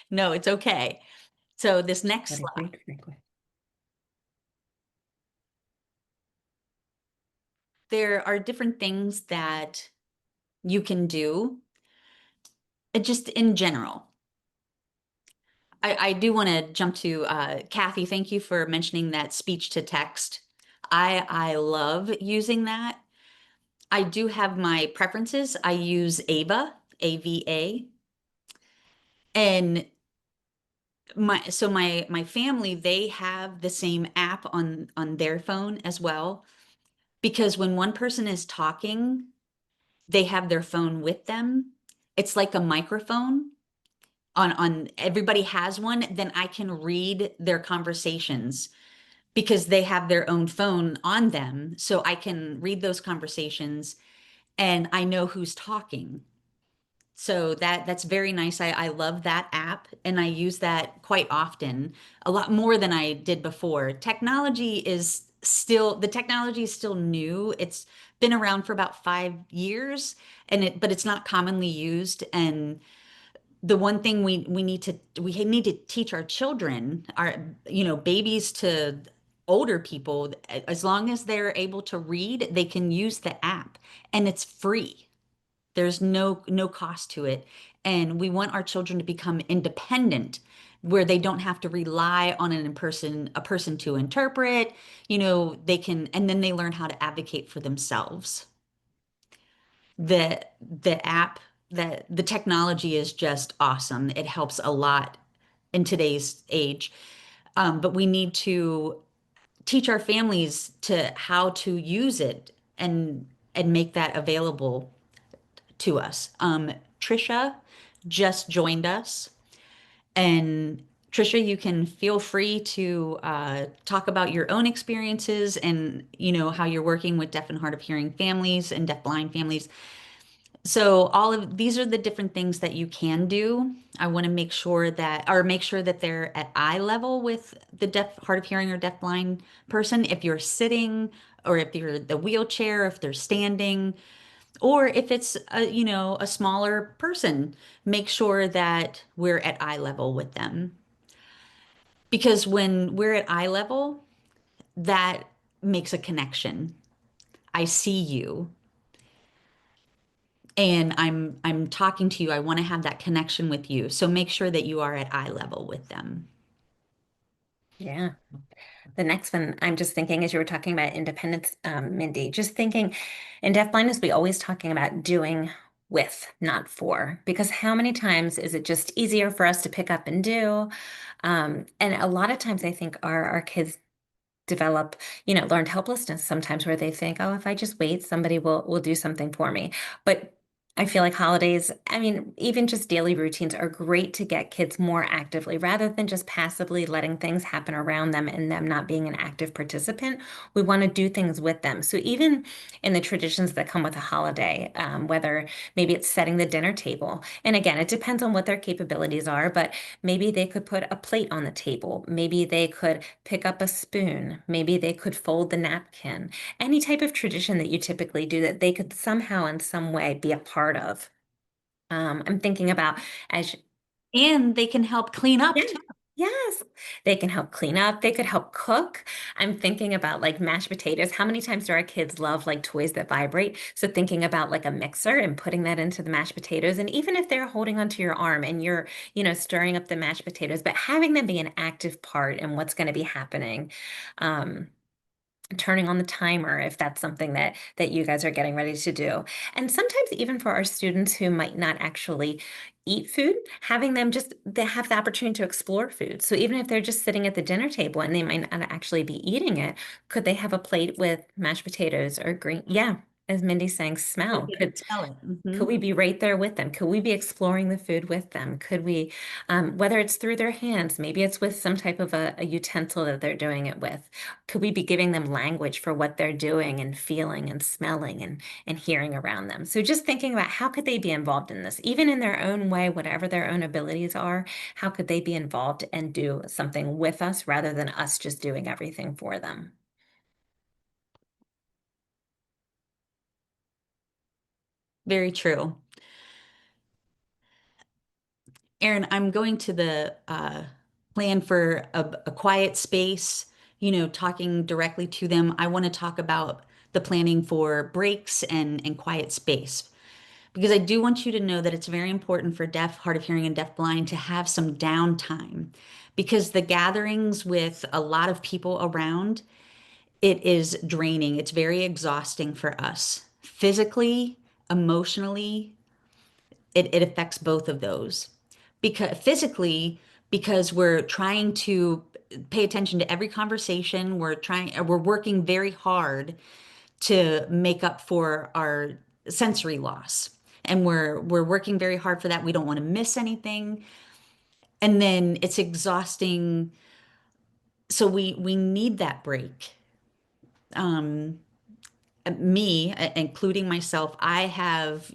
No, it's okay. So this next What a slide, great request. there are different things that you can do, just in general. I do want to jump to Kathy. Thank you for mentioning that speech to text. I love using that. I do have my preferences. I use Ava. AVA. And my family, they have the same app on their phone as well, because when one person is talking, they have their phone with them. It's like a microphone on everybody has one, then I can read their conversations because they have their own phone on them. So I can read those conversations and I know who's talking. So that's very nice. I love that app and I use that quite often, a lot more than I did before. The technology is still new. It's been around for about 5 years but it's not commonly used. And the one thing we need to teach our children, our, babies to older people, as long as they're able to read, they can use the app and it's free. There's no cost to it. And we want our children to become independent where they don't have to rely on a person to interpret, they can, and then they learn how to advocate for themselves. The app, the technology is just awesome. It helps a lot in today's age. But we need to teach our families to how to use it and make that available to us. Trisha just joined us, and Trisha, you can feel free to talk about your own experiences and how you're working with deaf and hard of hearing families and deaf-blind families. So all of these are the different things that you can do. I want to make sure that they're at eye level with the deaf, hard of hearing or deaf blind person. If you're sitting or if you're the wheelchair, if they're standing, or if it's a smaller person, make sure that we're at eye level with them. Because when we're at eye level, that makes a connection. I see you and I'm talking to you. I want to have that connection with you. So make sure that you are at eye level with them. Yeah. The next one, I'm just thinking as you were talking about independence, Mindy, just thinking in deaf blindness, we always talking about doing with, not for, because how many times is it just easier for us to pick up and do? And a lot of times I think our kids develop, learned helplessness sometimes where they think, oh, if I just wait, somebody will do something for me. But I feel like holidays, I mean, even just daily routines are great to get kids more actively rather than just passively letting things happen around them and them not being an active participant. We want to do things with them. So even in the traditions that come with a holiday, whether maybe it's setting the dinner table, and again, it depends on what their capabilities are, but maybe they could put a plate on the table. Maybe they could pick up a spoon. Maybe they could fold the napkin. Any type of tradition that you typically do that they could somehow in some way be a part of. I'm thinking about as And they can help clean up yeah, too. yes, they can help clean up. They could help cook. I'm thinking about like mashed potatoes. How many times do our kids love like toys that vibrate? So thinking about like a mixer and putting that into the mashed potatoes. And even if they're holding onto your arm and you're, stirring up the mashed potatoes, but having them be an active part in what's going to be happening. Turning on the timer if that's something that you guys are getting ready to do. And sometimes even for our students who might not actually eat food, having them just they have the opportunity to explore food. So even if they're just sitting at the dinner table and they might not actually be eating it, could they have a plate with mashed potatoes or green? Yeah, as Mindy's saying, smell. They can smell it. Could we be right there with them? Could we be exploring the food with them? Could we, whether it's through their hands, maybe it's with some type of a utensil that they're doing it with. Could we be giving them language for what they're doing and feeling and smelling and hearing around them? So just thinking about how could they be involved in this, even in their own way, whatever their own abilities are, how could they be involved and do something with us rather than us just doing everything for them? Very true. Erin, I'm going to the plan for a quiet space, talking directly to them. I want to talk about the planning for breaks and quiet space because I do want you to know that it's very important for deaf, hard of hearing, and deaf blind to have some downtime because the gatherings with a lot of people around, it is draining. It's very exhausting for us physically, emotionally, it affects both of those. Because physically, because we're trying to pay attention to every conversation, we're working very hard to make up for our sensory loss. And we're working very hard for that. We don't want to miss anything. And then it's exhausting. So we need that break. Um, Me, including myself, I have,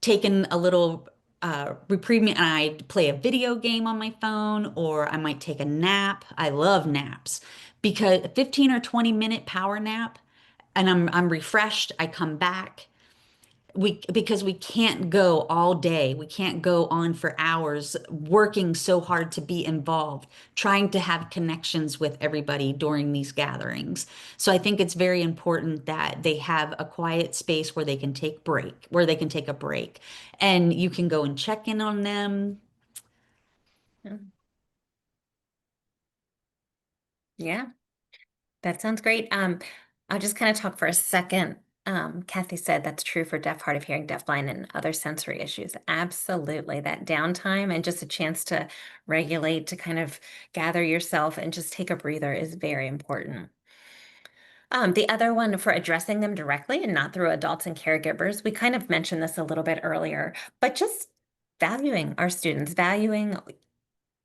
taken a little reprieve me and I play a video game on my phone, or I might take a nap. I love naps because a 15 or 20-minute power nap and I'm refreshed. I come back. Because we can't go all day. We can't go on for hours working so hard to be involved, trying to have connections with everybody during these gatherings. So I think it's very important that they have a quiet space where they can where they can take a break. And you can go and check in on them. Yeah, that sounds great. I'll just kind of talk for a second. Kathy said that's true for deaf, hard of hearing, deafblind, and other sensory issues. Absolutely. That downtime and just a chance to regulate, to kind of gather yourself and just take a breather is very important. The other one for addressing them directly and not through adults and caregivers, we kind of mentioned this a little bit earlier, but just valuing our students, valuing,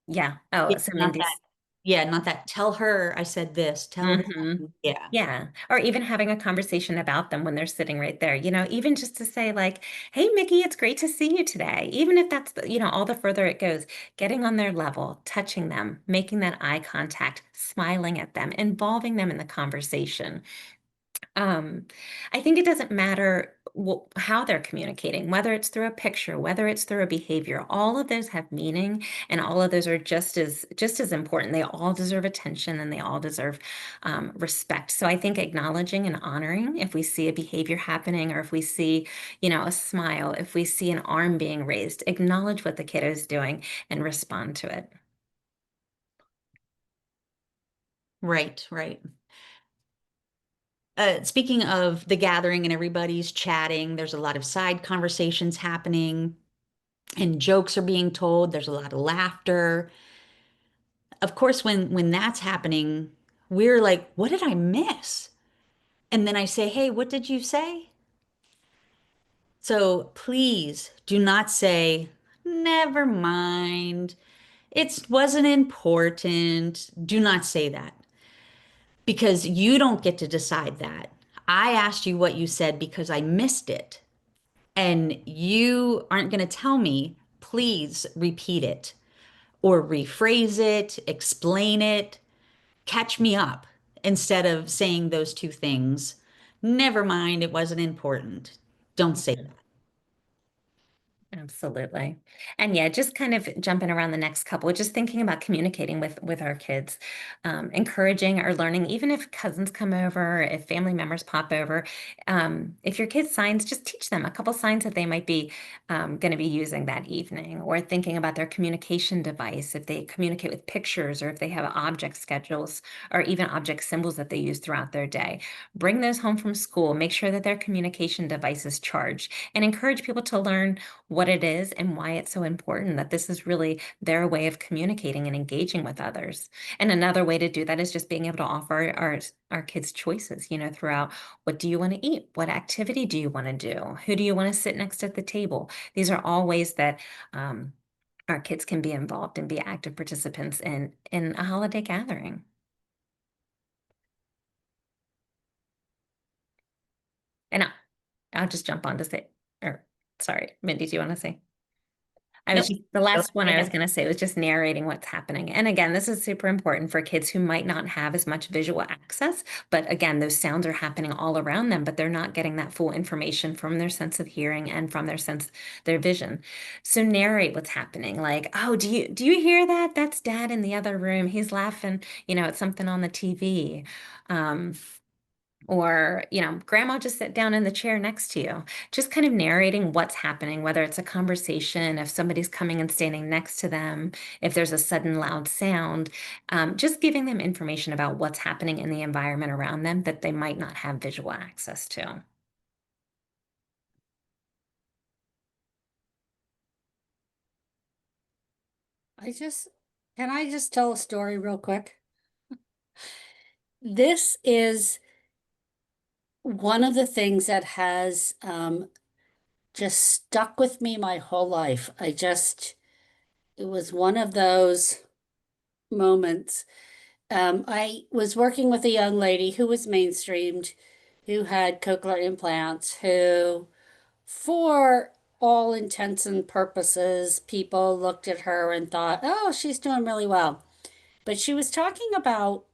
yeah. Oh, Yeah, so not Mindy's. that, yeah, not that. Tell her I said this. Tell Mhm. them. Yeah. Yeah. Or even having a conversation about them when they're sitting right there, even just to say, like, hey, Mickey, it's great to see you today. Even if that's, all the further it goes, getting on their level, touching them, making that eye contact, smiling at them, involving them in the conversation. I think it doesn't matter how they're communicating, whether it's through a picture, whether it's through a behavior. All of those have meaning, and all of those are just as important. They all deserve attention, and they all deserve respect. So I think acknowledging and honoring if we see a behavior happening, or if we see, a smile, if we see an arm being raised, acknowledge what the kiddo is doing and respond to it. Right, right. Speaking of the gathering and everybody's chatting, there's a lot of side conversations happening and jokes are being told. There's a lot of laughter. Of course, when that's happening, we're like, what did I miss? And then I say, hey, what did you say? So please do not say, never mind. It wasn't important. Do not say that because you don't get to decide that. I asked you what you said because I missed it. And you aren't going to tell me, please repeat it or rephrase it, explain it, catch me up instead of saying those two things. Never mind, it wasn't important. Don't say that. Absolutely. And yeah, just kind of jumping around the next couple, just thinking about communicating with our kids, encouraging or learning, even if cousins come over, if family members pop over, if your kids signs, just teach them a couple signs that they might be going to be using that evening, or thinking about their communication device, if they communicate with pictures, or if they have object schedules, or even object symbols that they use throughout their day. Bring those home from school, make sure that their communication device is charged, and encourage people to learn what it is and why it's so important, that this is really their way of communicating and engaging with others. And another way to do that is just being able to offer our kids choices, throughout. What do you want to eat? What activity do you want to do? Who do you want to sit next at the table? These are all ways that our kids can be involved and be active participants in a holiday gathering. And I'll just jump on to say, or sorry, Mindy, do you want to say? Nope. The Go last one I was ahead. going to say was just narrating what's happening. And again, this is super important for kids who might not have as much visual access, but again, those sounds are happening all around them, but they're not getting that full information from their sense of hearing and from their vision. So narrate what's happening. Like, oh, do you hear that? That's Dad in the other room. He's laughing, at something on the TV. Or, grandma just sit down in the chair next to you. Just kind of narrating what's happening, whether it's a conversation, if somebody's coming and standing next to them, if there's a sudden loud sound, just giving them information about what's happening in the environment around them that they might not have visual access to. can I just tell a story real quick? This is one of the things that has just stuck with me my whole life. It was one of those moments. I was working with a young lady who was mainstreamed, who had cochlear implants, who, for all intents and purposes, people looked at her and thought, oh, she's doing really well. But she was talking about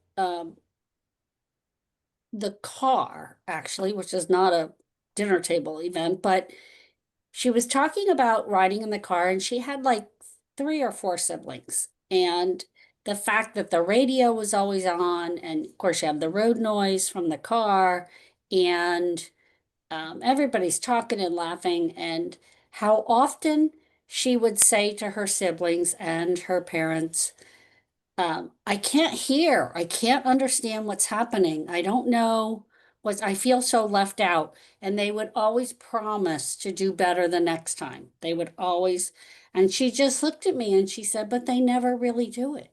the car, actually, which is not a dinner table event, but she was talking about riding in the car, and she had like 3 or 4 siblings. And the fact that the radio was always on, and of course, you have the road noise from the car, and everybody's talking and laughing, and how often she would say to her siblings and her parents, I can't hear. I can't understand what's happening. I don't know what I feel so left out. And they would always promise to do better the next time. They would always, and she just looked at me and she said, but they never really do it.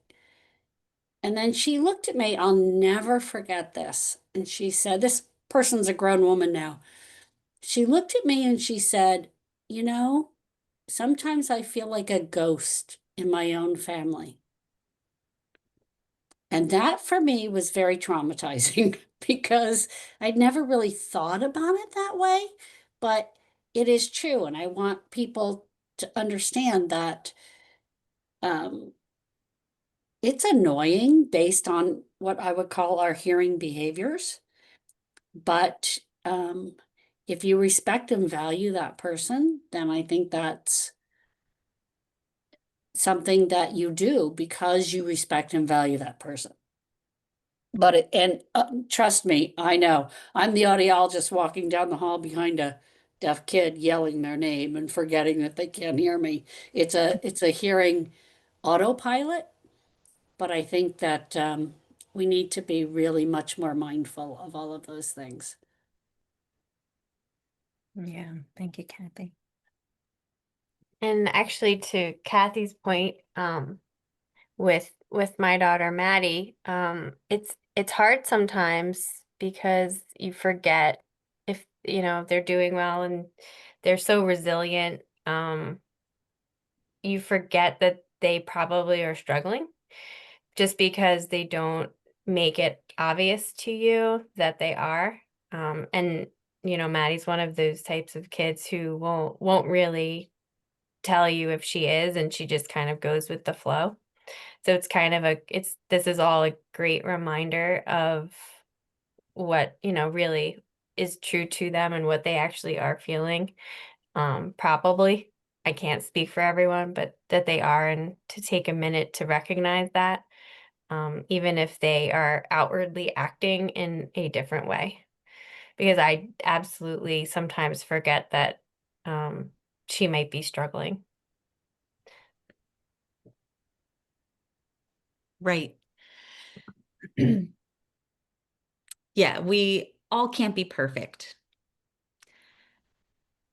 And then she looked at me, I'll never forget this. And she said, this person's a grown woman now. She looked at me and she said, you know, sometimes I feel like a ghost in my own family. And that for me was very traumatizing because I'd never really thought about it that way, but it is true. And I want people to understand that um, it's annoying based on what I would call our hearing behaviors. But if you respect and value that person, then I think that's something that you do because you respect and value that person. But trust me, I know I'm the audiologist walking down the hall behind a deaf kid yelling their name and forgetting that they can't hear me. It's a hearing autopilot, but I think that we need to be really much more mindful of all of those things. Yeah, thank you, Kathy. And actually, to Kathy's point, with my daughter Maddie, it's hard sometimes because you forget if they're doing well and they're so resilient. You forget that they probably are struggling just because they don't make it obvious to you that they are. And Maddie's one of those types of kids who won't really tell you if she is, and she just kind of goes with the flow. So it's kind of this is all a great reminder of what, really is true to them and what they actually are feeling. Probably, I can't speak for everyone, but that they are, and to take a minute to recognize that, even if they are outwardly acting in a different way. Because I absolutely sometimes forget that she might be struggling. Right. Yeah, we all can't be perfect.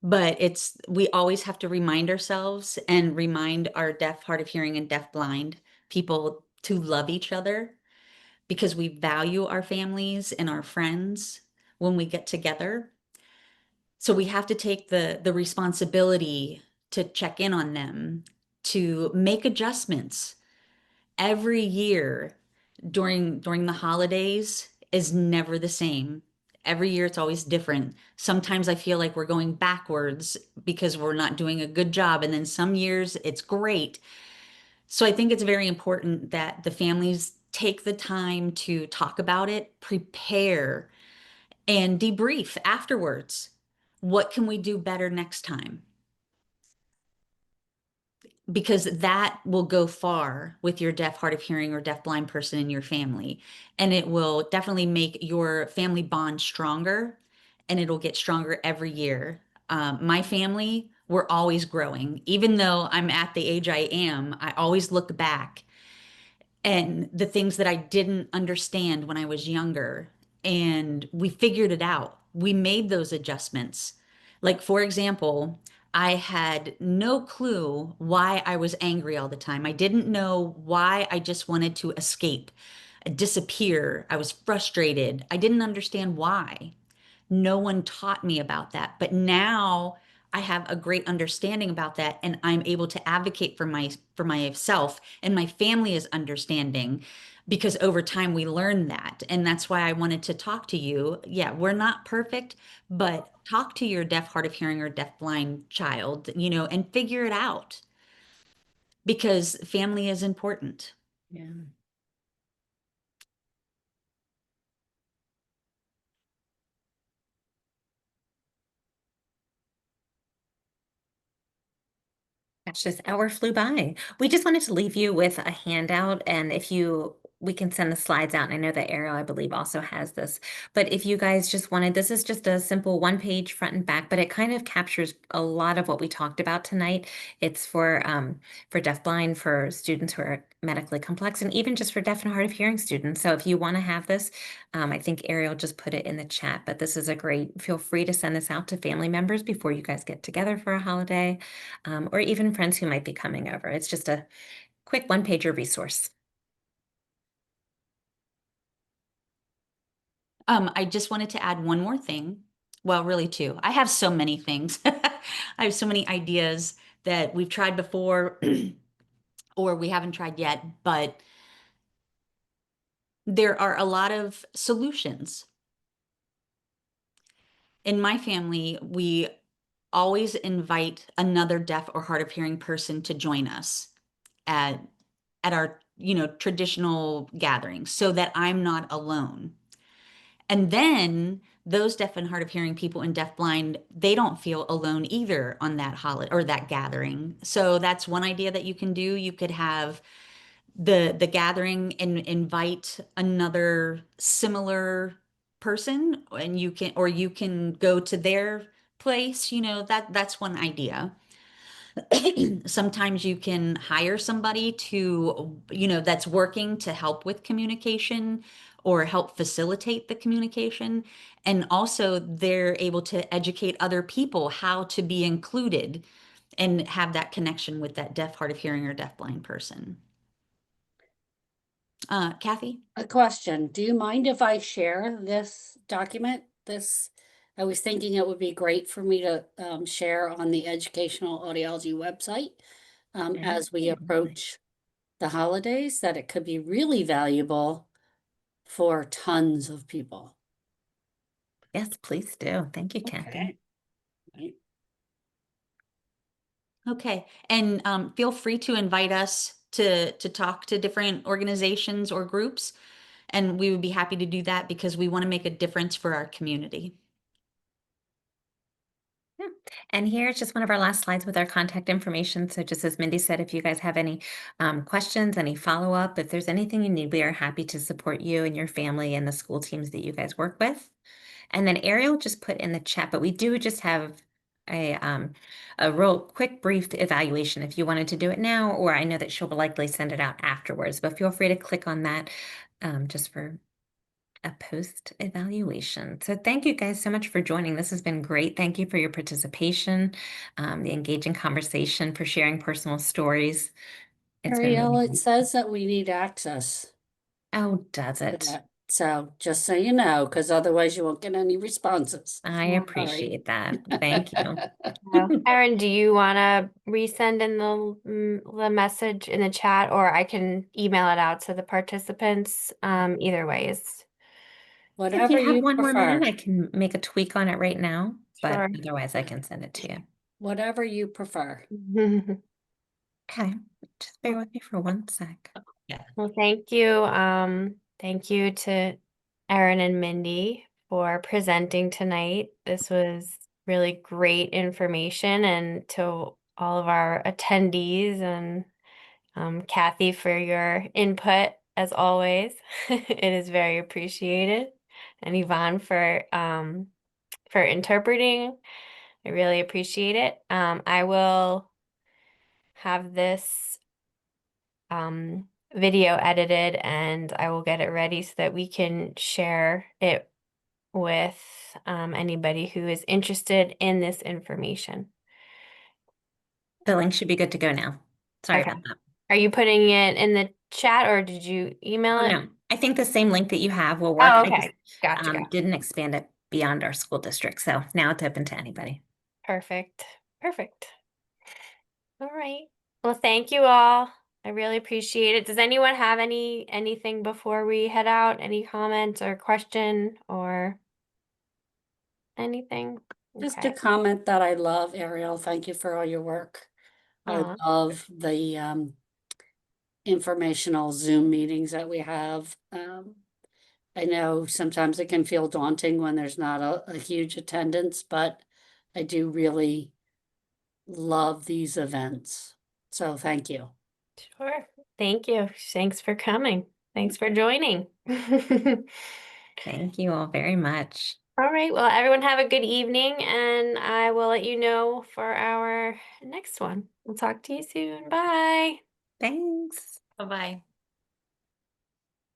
But we always have to remind ourselves and remind our deaf, hard of hearing, and deaf blind people to love each other because we value our families and our friends when we get together. So we have to take the responsibility to check in on them, to make adjustments every year during the holidays is never the same. Every year it's always different. Sometimes I feel like we're going backwards because we're not doing a good job. And then some years it's great. So I think it's very important that the families take the time to talk about it, prepare, and debrief afterwards. What can we do better next time? Because that will go far with your deaf, hard of hearing, or deaf blind person in your family. And it will definitely make your family bond stronger, and it'll get stronger every year. My family, we're always growing. Even though I'm at the age I am, I always look back and the things that I didn't understand when I was younger, and we figured it out. We made those adjustments. Like, for example, I had no clue why I was angry all the time. I didn't know why I just wanted to escape, disappear. I was frustrated. I didn't understand why. No one taught me about that. But now I have a great understanding about that, and I'm able to advocate for myself, and my family is understanding because over time we learn that. And that's why I wanted to talk to you. Yeah, we're not perfect, but talk to your deaf, hard of hearing, or deaf-blind child, and figure it out because family is important. Yeah. Gosh, this hour flew by. We just wanted to leave you with a handout, and we can send the slides out. And I know that Ariel, I believe, also has this. But if you guys just wanted, this is just a simple one-page front and back, but it kind of captures a lot of what we talked about tonight. It's for deafblind, for students who are medically complex, and even just for deaf and hard of hearing students. So if you want to have this, I think Ariel just put it in the chat, but this is feel free to send this out to family members before you guys get together for a holiday, or even friends who might be coming over. It's just a quick one-pager resource. I just wanted to add one more thing. Well, really two. I have so many things. I have so many ideas that we've tried before or we haven't tried yet, but there are a lot of solutions. In my family, we always invite another deaf or hard of hearing person to join us at our, traditional gatherings so that I'm not alone. And then those deaf and hard of hearing people and deafblind, they don't feel alone either on that holiday or that gathering. So that's one idea that you can do. You could have the gathering and invite another similar person, and you can go to their place, that's one idea. Sometimes you can hire somebody that's working to help with communication or help facilitate the communication. And also, they're able to educate other people how to be included and have that connection with that deaf, hard of hearing, or deafblind person. Kathy? A question, do you mind if I share this document? I was thinking it would be great for me to share on the Educational Audiology website as we approach the holidays, that it could be really valuable for tons of people. Yes, please do. Thank you, Kathy. Okay. Right. Okay, and feel free to invite us to talk to different organizations or groups, and we would be happy to do that because we want to make a difference for our community. Yeah. And here's just one of our last slides with our contact information. So just as Mindy said, if you guys have any questions, any follow-up, if there's anything you need, we are happy to support you and your family and the school teams that you guys work with. And then Ariel just put in the chat, but we do just have a real quick brief evaluation if you wanted to do it now, or I know that she'll likely send it out afterwards, but feel free to click on that just for a post evaluation. So thank you guys so much for joining. This has been great. Thank you for your participation, the engaging conversation, for sharing personal stories. It's been Ariel, really it says that we need access Oh, does to it? that. So just so you know, because otherwise you won't get any responses. I Yeah. appreciate that. Thank you. Erin, do you want to resend in the message in the chat, or I can email it out to the participants? Either way is If Whatever you have you one more prefer. minute, I can make a tweak on it right now, but sure. otherwise I can send it to you. Whatever you prefer. Okay, just bear with me for one sec. Well, thank you. Thank you to Erin and Mindy for presenting tonight. This was really great information, and to all of our attendees, and Kathy for your input as always. It is very appreciated. And Yvonne for interpreting. I really appreciate it. I will have this video edited, and I will get it ready so that we can share it with anybody who is interested in this information. The link should be good to go now. Sorry Okay. about that. Are you putting it in the chat or did you email Oh, it? no, I think the same link that you have will work. Oh, I just okay. Gotcha. didn't expand it beyond our school district, so now it's open to anybody. Perfect. Perfect. All right. Well, thank you all. I really appreciate it. Does anyone have anything before we head out? Any comments or question or anything? Just Okay. a comment that I love, Ariel. Thank you for all your work. I Aw. love the informational Zoom meetings that we have. I know sometimes it can feel daunting when there's not a huge attendance, but I do really love these events. So thank you. Sure. Thank you. Thanks for coming. Thanks for joining. Thank you all very much. All right. Well, everyone have a good evening, and I will let you know for our next one. We'll talk to you soon. Bye. Thanks. Bye-bye.